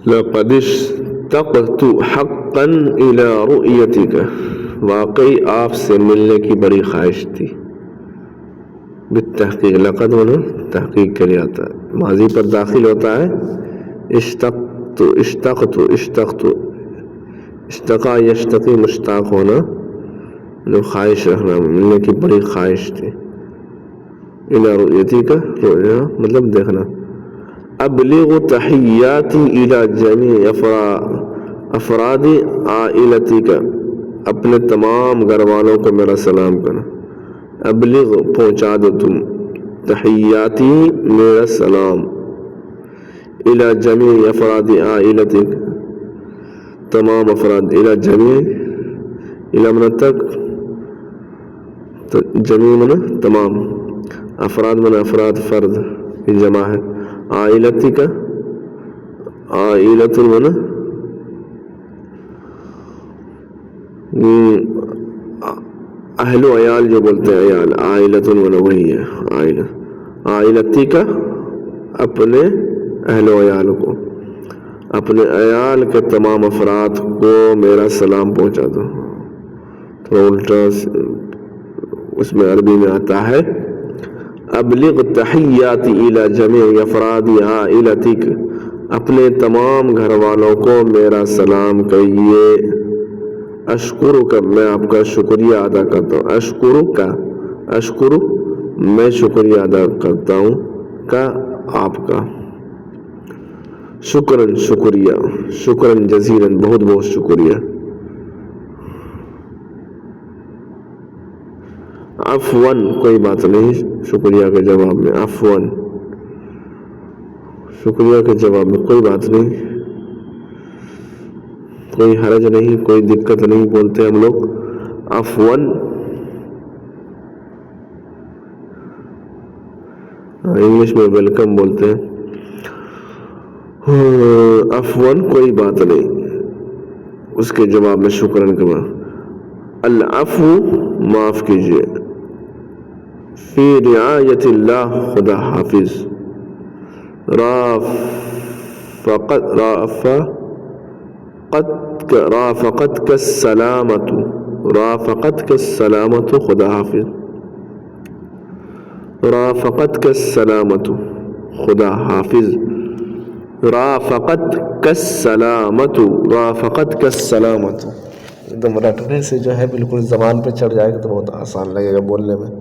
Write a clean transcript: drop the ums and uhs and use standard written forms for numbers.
لقد اشتقت حقا الى رؤيتك، واقعی آپ سے ملنے کی بڑی خواہش تھی. بالتحقیق لقد ہونا تحقیق کے لیے آتا ہے، ماضی پر داخل ہوتا ہے. اشتقت اشتقت اشتقت اشتقا یشتقی مشتاق ہونا، خواہش رکھنا، ملنے کی بڑی خواہش تھی. الی رؤیتی کا رؤیا مطلب دیکھنا. ابلغ تحیاتی الی جمیع افراد عائلتی کا، اپنے تمام گھر والوں کو میرا سلام کرنا. ابلغ پہنچا دو تم، تحیاتی میرا سلام، الی جمیع افراد عائلتی کا تمام افراد، الی جمیع الی من تک، جمیع من تمام، افراد من افراد فرد کی جمع ہے. عائلتی کا عائلت من اہل و عیال جو بولتے ہیں عیال، عائلت من وہی ہے عائلت. عائلتی کا اپنے اہل و عیال کو، اپنے عیال کے تمام افراد کو میرا سلام پہنچا دو. تو الٹا اس میں عربی میں آتا ہے ابلغ تحیاتی الی جمیع افراد عائلتک، اپنے تمام گھر والوں کو میرا سلام کہیے. اشکرک، میں آپ کا شکریہ ادا کرتا ہوں. اشکرک، اشکر میں شکریہ ادا کرتا ہوں، کا آپ کا. شکراً شکریہ، شکراً جزیلاً بہت بہت شکریہ. عفواً کوئی بات نہیں، شکریہ کے جواب میں عفواً، شکریہ کے جواب میں کوئی بات نہیں، کوئی حرج نہیں، کوئی دقت نہیں بولتے ہم لوگ عفواً. انگلش میں ویلکم بولتے ہیں. عفواً کوئی بات نہیں، اس کے جواب میں شکراً کے بعد العفو معاف کیجیے. فی رعایت اللہ خدا حافظ. رافقتک السلامت، رافقتک السلامت خدا حافظ. رافقتک السلامت خدا حافظ. رافقتک السلامت، رافقتک السلامت. ایک دم رٹنے سے جو ہے بالکل زبان پہ چڑھ جائے گا تو بہت آسان لگے گا بولنے میں.